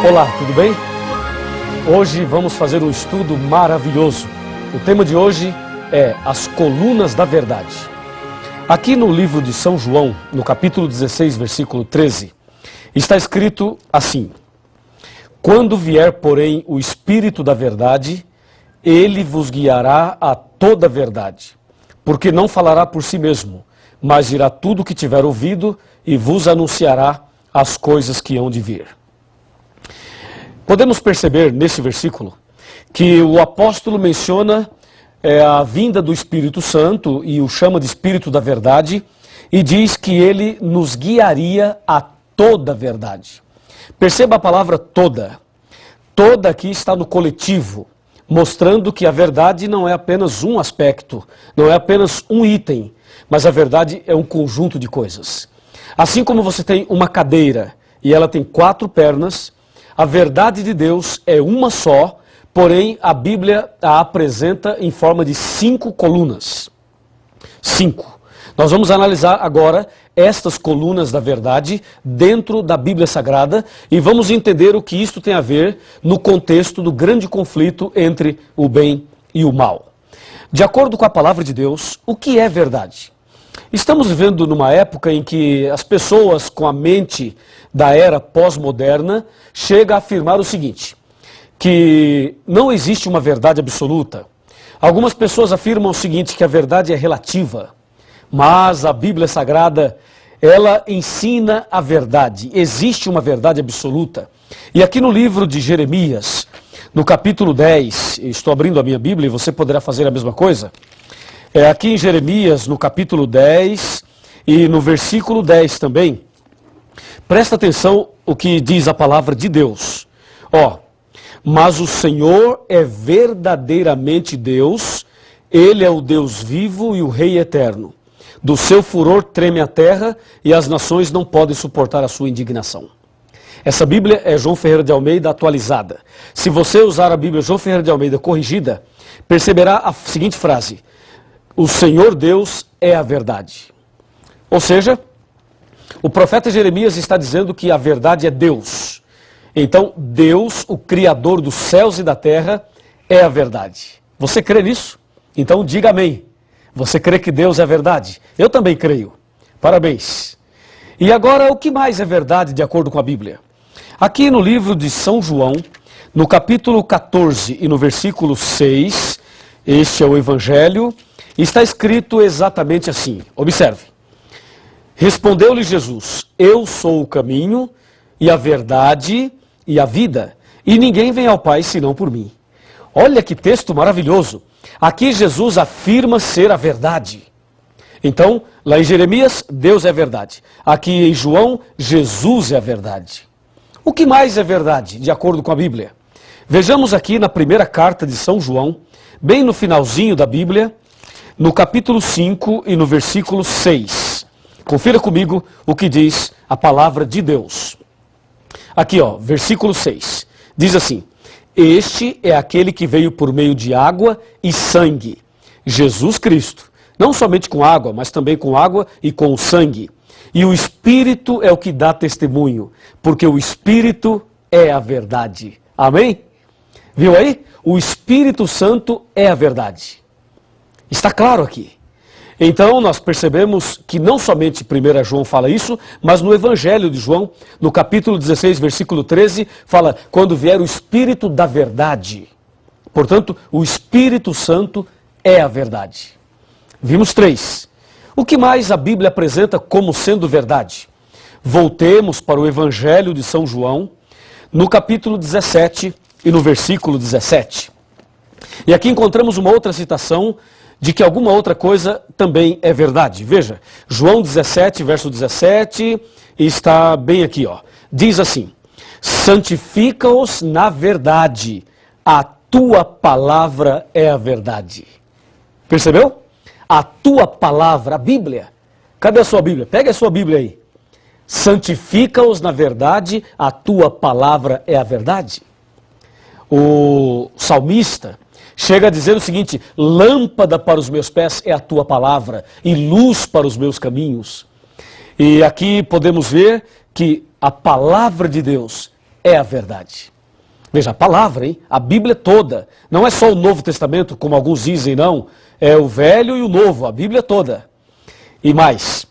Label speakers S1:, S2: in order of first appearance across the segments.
S1: Olá, tudo bem? Hoje vamos fazer um estudo maravilhoso. O tema de hoje é as colunas da verdade. Aqui no livro de São João, no capítulo 16, versículo 13, está escrito assim: Quando vier, porém, o Espírito da verdade, ele vos guiará a toda a verdade, porque não falará por si mesmo, mas dirá tudo o que tiver ouvido e vos anunciará as coisas que hão de vir. Podemos perceber nesse versículo que o apóstolo menciona a vinda do Espírito Santo e o chama de Espírito da verdade e diz que ele nos guiaria a toda a verdade. Perceba a palavra toda. Toda aqui está no coletivo, mostrando que a verdade não é apenas um aspecto, não é apenas um item, mas a verdade é um conjunto de coisas. Assim como você tem uma cadeira e ela tem 4 pernas, a verdade de Deus é uma só, porém a Bíblia a apresenta em forma de 5 colunas. 5. Nós vamos analisar agora estas colunas da verdade dentro da Bíblia Sagrada e vamos entender o que isto tem a ver no contexto do grande conflito entre o bem e o mal. De acordo com a palavra de Deus, o que é verdade? Estamos vivendo numa época em que as pessoas com a mente da era pós-moderna chegam a afirmar o seguinte, que não existe uma verdade absoluta. Algumas pessoas afirmam o seguinte, que a verdade é relativa, mas a Bíblia Sagrada, ela ensina a verdade. Existe uma verdade absoluta. E aqui no livro de Jeremias, no capítulo 10, estou abrindo a minha Bíblia e você poderá fazer a mesma coisa. Aqui em Jeremias, no capítulo 10 e no versículo 10 também, presta atenção o que diz a palavra de Deus. Mas o Senhor é verdadeiramente Deus, Ele é o Deus vivo e o Rei eterno. Do seu furor treme a terra e as nações não podem suportar a sua indignação. Essa Bíblia é João Ferreira de Almeida atualizada. Se você usar a Bíblia João Ferreira de Almeida corrigida, perceberá a seguinte frase: o Senhor Deus é a verdade. Ou seja, o profeta Jeremias está dizendo que a verdade é Deus. Então, Deus, o Criador dos céus e da terra, é a verdade. Você crê nisso? Então diga amém. Você crê que Deus é a verdade? Eu também creio. Parabéns. E agora, o que mais é verdade de acordo com a Bíblia? Aqui no livro de São João, no capítulo 14 e no versículo 6, este é o Evangelho, está escrito exatamente assim. Observe. Respondeu-lhe Jesus: eu sou o caminho e a verdade e a vida, e ninguém vem ao Pai senão por mim. Olha que texto maravilhoso. Aqui Jesus afirma ser a verdade. Então, lá em Jeremias, Deus é a verdade. Aqui em João, Jesus é a verdade. O que mais é verdade, de acordo com a Bíblia? Vejamos aqui na primeira carta de São João, bem no finalzinho da Bíblia, no capítulo 5 e no versículo 6. Confira comigo o que diz a palavra de Deus. Aqui, versículo 6. Diz assim: este é aquele que veio por meio de água e sangue, Jesus Cristo. Não somente com água, mas também com água e com o sangue. E o Espírito é o que dá testemunho, porque o Espírito é a verdade. Amém? Viu aí? O Espírito Santo é a verdade. Está claro aqui. Então nós percebemos que não somente 1 João fala isso, mas no Evangelho de João, no capítulo 16, versículo 13, fala: quando vier o Espírito da verdade. Portanto, o Espírito Santo é a verdade. Vimos 3. O que mais a Bíblia apresenta como sendo verdade? Voltemos para o Evangelho de São João, no capítulo 17 e no versículo 17. E aqui encontramos uma outra citação de que alguma outra coisa também é verdade. Veja, João 17, verso 17, está bem aqui, Diz assim: santifica-os na verdade, a tua palavra é a verdade. Percebeu? A tua palavra, a Bíblia. Cadê a sua Bíblia? Pega a sua Bíblia aí. Santifica-os na verdade, a tua palavra é a verdade. O salmista chega a dizer o seguinte: lâmpada para os meus pés é a tua palavra e luz para os meus caminhos. E aqui podemos ver que a palavra de Deus é a verdade. Veja, a palavra, hein? A Bíblia toda. Não é só o Novo Testamento, como alguns dizem, não. É o Velho e o Novo, a Bíblia toda. E mais.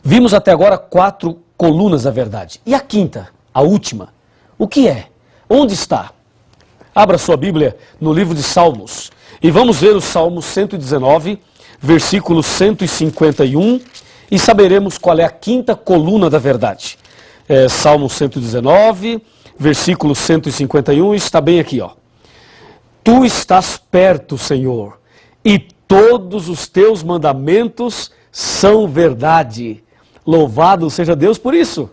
S1: Vimos até agora 4 colunas da verdade. E a quinta, a última, o que é? Onde está? Abra sua Bíblia no livro de Salmos. E vamos ver o Salmo 119, versículo 151, e saberemos qual é a quinta coluna da verdade. Salmo 119, versículo 151, está bem aqui, ó. Tu estás perto, Senhor, e todos os teus mandamentos são verdade. Louvado seja Deus por isso.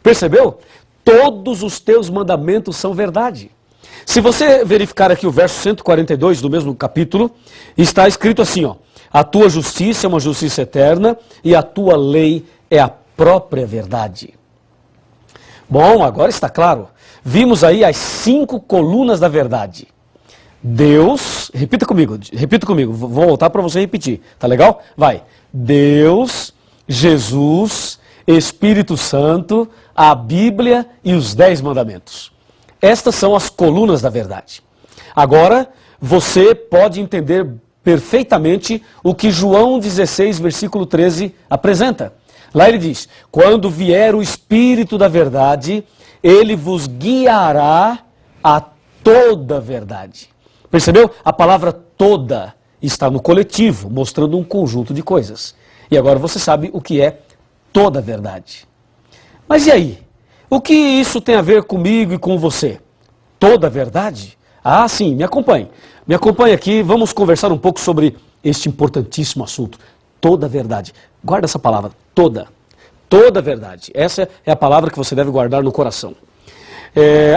S1: Percebeu? Todos os teus mandamentos são verdade. Se você verificar aqui o verso 142 do mesmo capítulo, está escrito assim, ó. A tua justiça é uma justiça eterna e a tua lei é a própria verdade. Bom, agora está claro. Vimos aí as 5 colunas da verdade. Deus, repita comigo, vou voltar para você repetir, tá legal? Vai. Deus, Jesus, Espírito Santo, a Bíblia e os 10 mandamentos. Estas são as colunas da verdade. Agora, você pode entender perfeitamente o que João 16, versículo 13 apresenta. Lá ele diz, quando vier o Espírito da verdade, ele vos guiará a toda a verdade. Percebeu? A palavra toda está no coletivo, mostrando um conjunto de coisas. E agora você sabe o que é toda a verdade. Mas e aí? O que isso tem a ver comigo e com você? Toda a verdade? Ah, sim, me acompanhe. Me acompanhe aqui, vamos conversar um pouco sobre este importantíssimo assunto. Toda a verdade. Guarda essa palavra, toda. Toda a verdade. Essa é a palavra que você deve guardar no coração.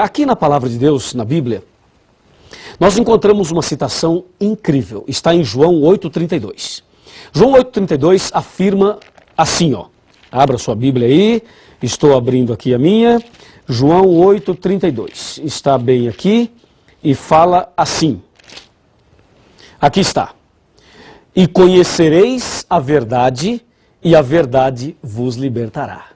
S1: Aqui na palavra de Deus, na Bíblia, nós encontramos uma citação incrível. Está em João 8,32. João 8,32 afirma assim, ó. Abra sua Bíblia aí. Estou abrindo aqui a minha. João 8,32. Está bem aqui e fala assim. Aqui está. E conhecereis a verdade, e a verdade vos libertará.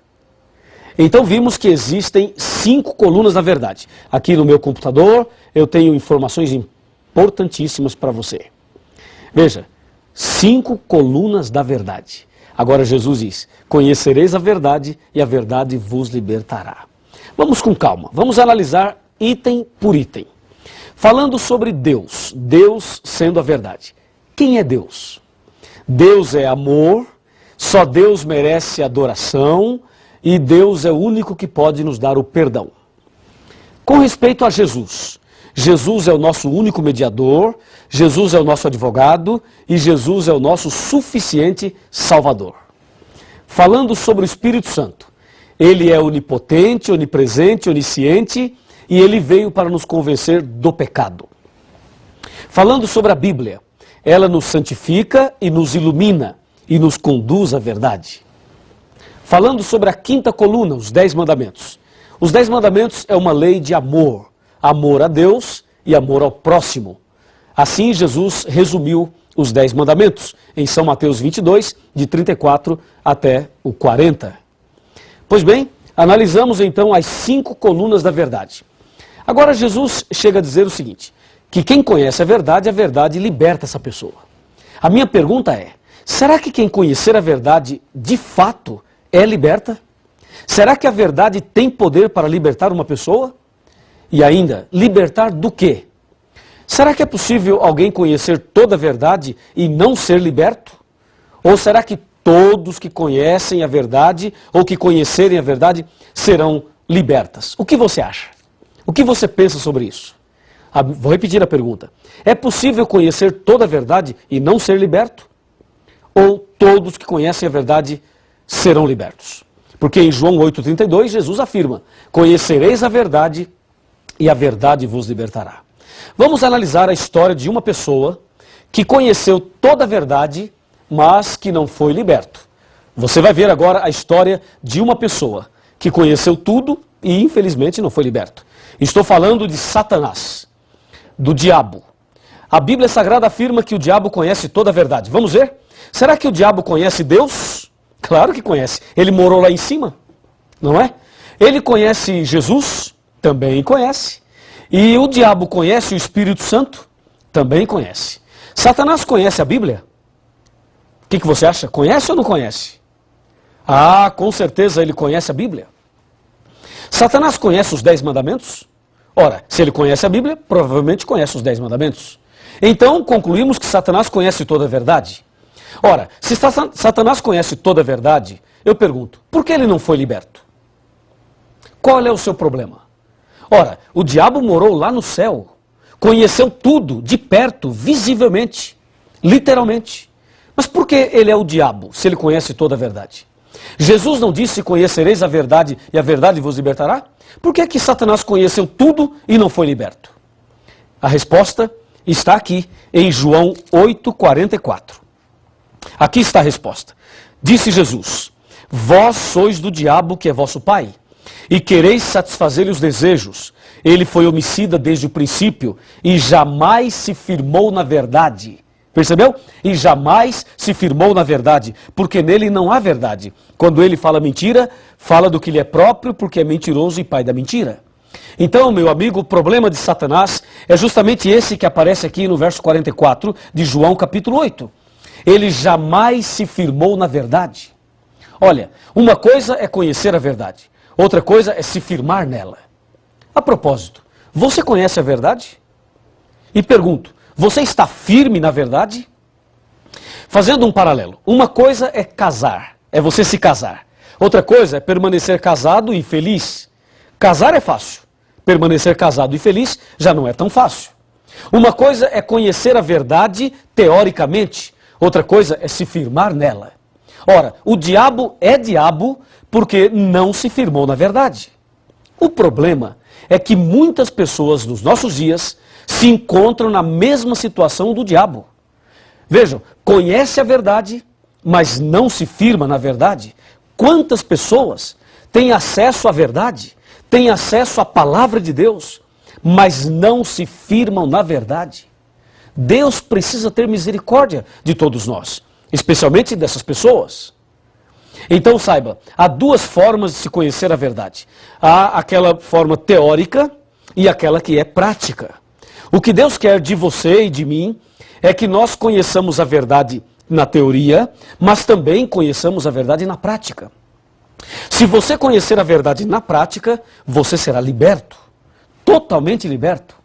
S1: Então vimos que existem 5 colunas da verdade. Aqui no meu computador eu tenho informações importantíssimas para você. Veja, 5 colunas da verdade. Agora Jesus diz, conhecereis a verdade e a verdade vos libertará. Vamos com calma, vamos analisar item por item. Falando sobre Deus, Deus sendo a verdade. Quem é Deus? Deus é amor, só Deus merece adoração e Deus é o único que pode nos dar o perdão. Com respeito a Jesus, Jesus é o nosso único mediador, Jesus é o nosso advogado e Jesus é o nosso suficiente Salvador. Falando sobre o Espírito Santo, ele é onipotente, onipresente, onisciente e ele veio para nos convencer do pecado. Falando sobre a Bíblia, ela nos santifica e nos ilumina e nos conduz à verdade. Falando sobre a quinta coluna, os 10 mandamentos. Os 10 mandamentos é uma lei de amor. Amor a Deus e amor ao próximo. Assim Jesus resumiu os 10 mandamentos em São Mateus 22, de 34 até o 40. Pois bem, analisamos então as 5 colunas da verdade. Agora Jesus chega a dizer o seguinte, que quem conhece a verdade liberta essa pessoa. A minha pergunta é, será que quem conhecer a verdade de fato é liberta? Será que a verdade tem poder para libertar uma pessoa? E ainda, libertar do quê? Será que é possível alguém conhecer toda a verdade e não ser liberto? Ou será que todos que conhecem a verdade ou que conhecerem a verdade serão libertas? O que você acha? O que você pensa sobre isso? Vou repetir a pergunta. É possível conhecer toda a verdade e não ser liberto? Ou todos que conhecem a verdade serão libertos? Porque em João 8,32 Jesus afirma, conhecereis a verdade e a verdade vos libertará. Vamos analisar a história de uma pessoa que conheceu toda a verdade, mas que não foi liberto. Você vai ver agora a história de uma pessoa que conheceu tudo e infelizmente não foi liberto. Estou falando de Satanás, do diabo. A Bíblia Sagrada afirma que o diabo conhece toda a verdade. Vamos ver? Será que o diabo conhece Deus? Claro que conhece. Ele morou lá em cima, não é? Ele conhece Jesus? Também conhece. E o diabo conhece o Espírito Santo? Também conhece. Satanás conhece a Bíblia? O que você acha? Conhece ou não conhece? Ah, com certeza ele conhece a Bíblia. Satanás conhece os 10 mandamentos? Ora, se ele conhece a Bíblia, provavelmente conhece os 10 mandamentos. Então, concluímos que Satanás conhece toda a verdade. Ora, se Satanás conhece toda a verdade, eu pergunto, por que ele não foi liberto? Qual é o seu problema? Ora, o diabo morou lá no céu, conheceu tudo de perto, visivelmente, literalmente. Mas por que ele é o diabo, se ele conhece toda a verdade? Jesus não disse, conhecereis a verdade e a verdade vos libertará? Por que Satanás conheceu tudo e não foi liberto? A resposta está aqui em João 8,44. Aqui está a resposta. Disse Jesus, vós sois do diabo que é vosso pai, e quereis satisfazer-lhe os desejos. Ele foi homicida desde o princípio e jamais se firmou na verdade. Percebeu? E jamais se firmou na verdade, porque nele não há verdade. Quando ele fala mentira, fala do que lhe é próprio, porque é mentiroso e pai da mentira. Então, meu amigo, o problema de Satanás é justamente esse que aparece aqui no verso 44 de João capítulo 8. Ele jamais se firmou na verdade. Olha, uma coisa é conhecer a verdade, outra coisa é se firmar nela. A propósito, você conhece a verdade? E pergunto, você está firme na verdade? Fazendo um paralelo, uma coisa é casar, é você se casar. Outra coisa é permanecer casado e feliz. Casar é fácil, permanecer casado e feliz já não é tão fácil. Uma coisa é conhecer a verdade teoricamente, outra coisa é se firmar nela. Ora, o diabo é diabo porque não se firmou na verdade. O problema é que muitas pessoas nos nossos dias se encontram na mesma situação do diabo. Vejam, conhece a verdade, mas não se firma na verdade. Quantas pessoas têm acesso à verdade, têm acesso à palavra de Deus, mas não se firmam na verdade? Deus precisa ter misericórdia de todos nós, especialmente dessas pessoas. Então saiba, há duas formas de se conhecer a verdade. Há aquela forma teórica e aquela que é prática. O que Deus quer de você e de mim é que nós conheçamos a verdade na teoria, mas também conheçamos a verdade na prática. Se você conhecer a verdade na prática, você será liberto, totalmente liberto.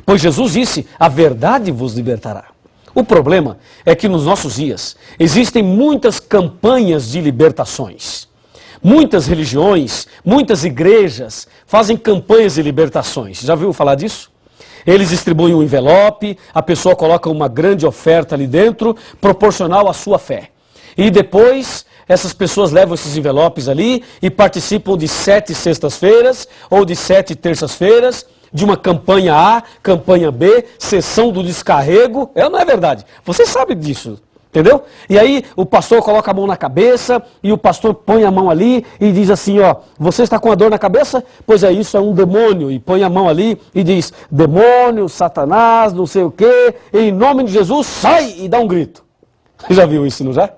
S1: Pois Jesus disse, a verdade vos libertará. O problema é que nos nossos dias existem muitas campanhas de libertações. Muitas religiões, muitas igrejas fazem campanhas de libertações. Já ouviu falar disso? Eles distribuem um envelope, a pessoa coloca uma grande oferta ali dentro, proporcional à sua fé. E depois, essas pessoas levam esses envelopes ali e participam de 7 sextas-feiras ou de 7 terças-feiras, de uma campanha A, campanha B, sessão do descarrego. Não é verdade? Você sabe disso. Entendeu? E aí o pastor coloca a mão na cabeça e o pastor põe a mão ali e diz assim, ó, você está com a dor na cabeça? Pois é, isso é um demônio. E põe a mão ali e diz, demônio, Satanás, não sei o quê, em nome de Jesus, sai! E dá um grito. Você já viu isso, não já?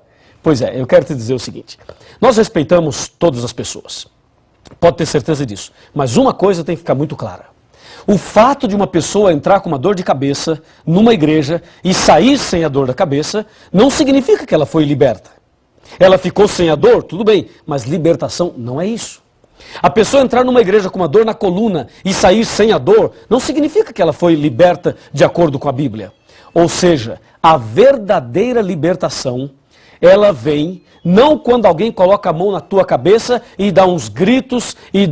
S1: Pois é, eu quero te dizer o seguinte, nós respeitamos todas as pessoas, pode ter certeza disso, mas uma coisa tem que ficar muito clara. O fato de uma pessoa entrar com uma dor de cabeça numa igreja e sair sem a dor da cabeça, não significa que ela foi liberta. Ela ficou sem a dor, tudo bem, mas libertação não é isso. A pessoa entrar numa igreja com uma dor na coluna e sair sem a dor, não significa que ela foi liberta de acordo com a Bíblia. Ou seja, a verdadeira libertação, ela vem não quando alguém coloca a mão na tua cabeça e dá uns gritos e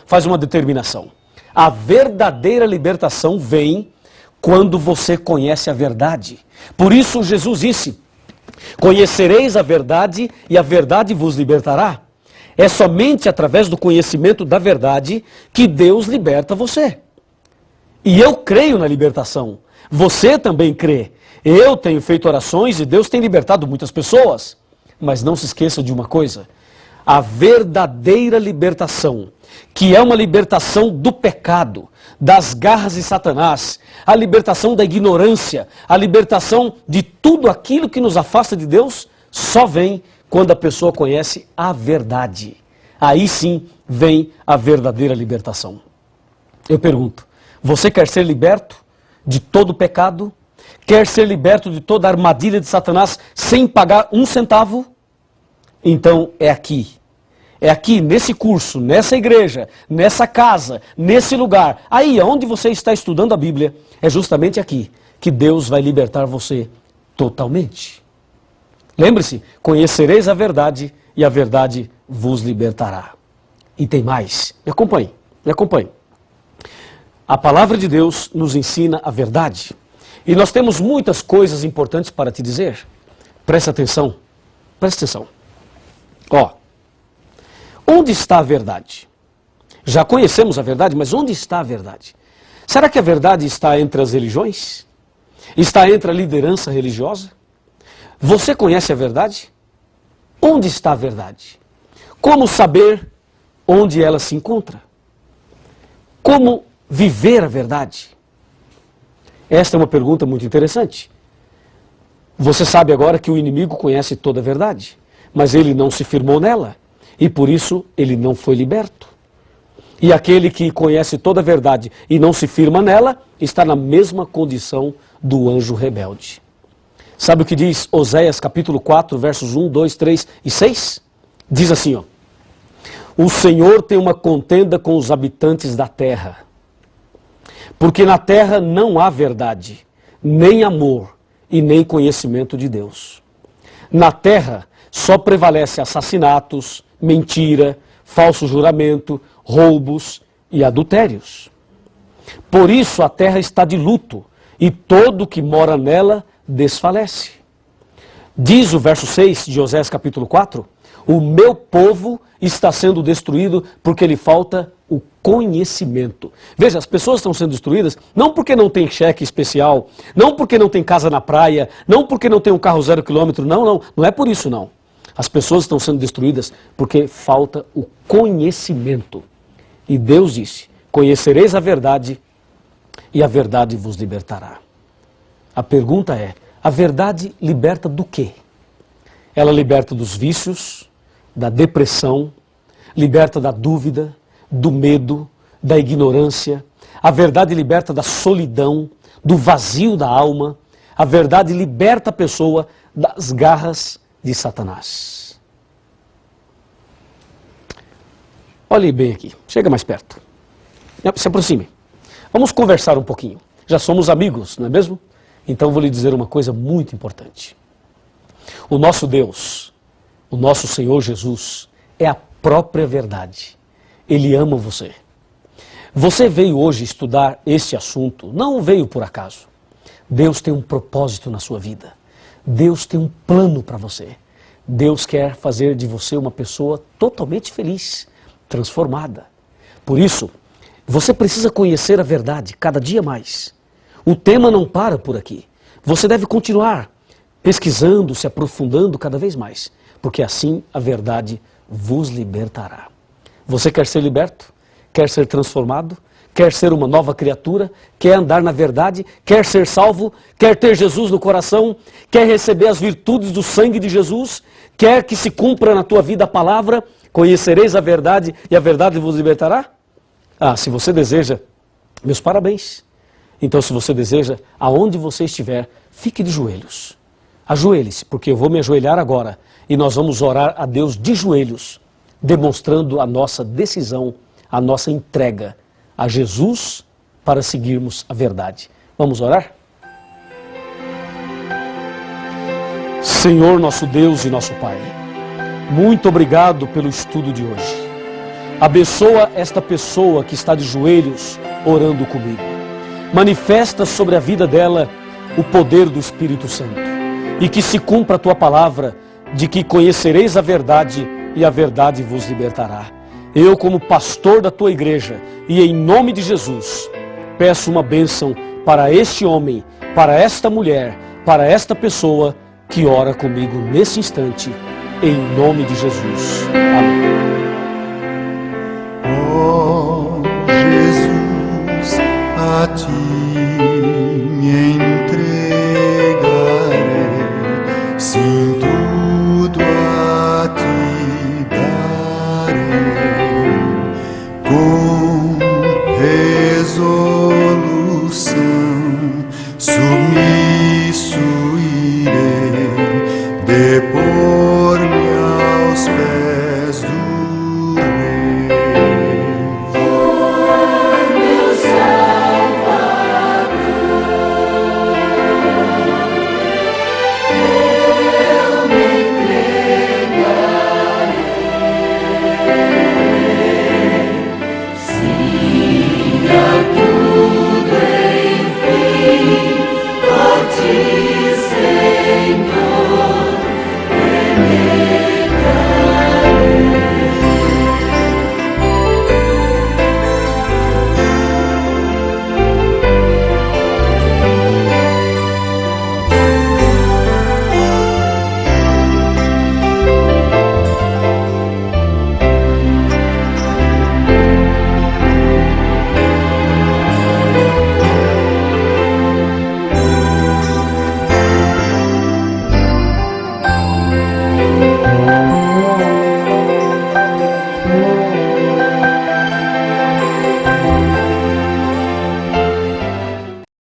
S1: faz uma determinação. A verdadeira libertação vem quando você conhece a verdade. Por isso Jesus disse, conhecereis a verdade e a verdade vos libertará. É somente através do conhecimento da verdade que Deus liberta você. E eu creio na libertação. Você também crê. Eu tenho feito orações e Deus tem libertado muitas pessoas. Mas não se esqueça de uma coisa. A verdadeira libertação, que é uma libertação do pecado, das garras de Satanás, a libertação da ignorância, a libertação de tudo aquilo que nos afasta de Deus, só vem quando a pessoa conhece a verdade. aí sim vem a verdadeira libertação. Eu pergunto, você quer ser liberto de todo pecado? Quer ser liberto de toda a armadilha de Satanás sem pagar um centavo? Então é aqui, nesse curso, nessa igreja, nessa casa, nesse lugar, aí onde você está estudando a Bíblia, é justamente aqui que Deus vai libertar você totalmente. Lembre-se, conhecereis a verdade e a verdade vos libertará. E tem mais, me acompanhe, me acompanhe. A palavra de Deus nos ensina a verdade. E nós temos muitas coisas importantes para te dizer. Presta atenção, presta atenção. Ó, onde está a verdade? Já conhecemos a verdade, mas onde está a verdade? Será que a verdade está entre as religiões? Está entre a liderança religiosa? Você conhece a verdade? Onde está a verdade? Como saber onde ela se encontra? Como viver a verdade? Esta é uma pergunta muito interessante. Você sabe agora que o inimigo conhece toda a verdade, mas ele não se firmou nela, e por isso ele não foi liberto. E aquele que conhece toda a verdade e não se firma nela, está na mesma condição do anjo rebelde. Sabe o que diz Oséias capítulo 4, versos 1, 2, 3 e 6? Diz assim, ó: o Senhor tem uma contenda com os habitantes da terra, porque na terra não há verdade, nem amor e nem conhecimento de Deus. Na terra só prevalece assassinatos, mentira, falso juramento, roubos e adultérios. Por isso a terra está de luto e todo que mora nela desfalece. Diz o verso 6 de Oséias capítulo 4, o meu povo está sendo destruído porque lhe falta o conhecimento. Veja, as pessoas estão sendo destruídas não porque não tem cheque especial, não porque não tem casa na praia, não porque não tem um carro 0 quilômetro, não é por isso não. As pessoas estão sendo destruídas porque falta o conhecimento. E Deus disse, conhecereis a verdade e a verdade vos libertará. A pergunta é, a verdade liberta do quê? Ela liberta dos vícios, da depressão, liberta da dúvida, do medo, da ignorância. A verdade liberta da solidão, do vazio da alma. A verdade liberta a pessoa das garras de Satanás. Olhe bem aqui, chega mais perto. Se aproxime. Vamos conversar um pouquinho. Já somos amigos, não é mesmo? Então vou lhe dizer uma coisa muito importante. O nosso Deus, o nosso Senhor Jesus, é a própria verdade. Ele ama você. Você veio hoje estudar este assunto, não veio por acaso. Deus tem um propósito na sua vida. Deus tem um plano para você. Deus quer fazer de você uma pessoa totalmente feliz, transformada. Por isso, você precisa conhecer a verdade cada dia mais. O tema não para por aqui. Você deve continuar pesquisando, se aprofundando cada vez mais, porque assim a verdade vos libertará. Você quer ser liberto? Quer ser transformado? Quer ser uma nova criatura? Quer andar na verdade? Quer ser salvo? Quer ter Jesus no coração? Quer receber as virtudes do sangue de Jesus? Quer que se cumpra na tua vida a palavra? Conhecereis a verdade e a verdade vos libertará? Ah, se você deseja, meus parabéns. Então, se você deseja, aonde você estiver, fique de joelhos. Ajoelhe-se, porque eu vou me ajoelhar agora e nós vamos orar a Deus de joelhos, demonstrando a nossa decisão, a nossa entrega a Jesus para seguirmos a verdade. Vamos orar? Senhor, nosso Deus e nosso Pai, muito obrigado pelo estudo de hoje. Abençoa esta pessoa que está de joelhos orando comigo. Manifesta sobre a vida dela o poder do Espírito Santo. E que se cumpra a tua palavra de que conhecereis a verdade e a verdade vos libertará. Eu, como pastor da tua igreja, e em nome de Jesus, peço uma bênção para este homem, para esta mulher, para esta pessoa que ora comigo nesse instante, em nome de Jesus. Amém.
S2: Oh, Jesus, a ti me entregarei, sim, tudo a ti darei. bom Rei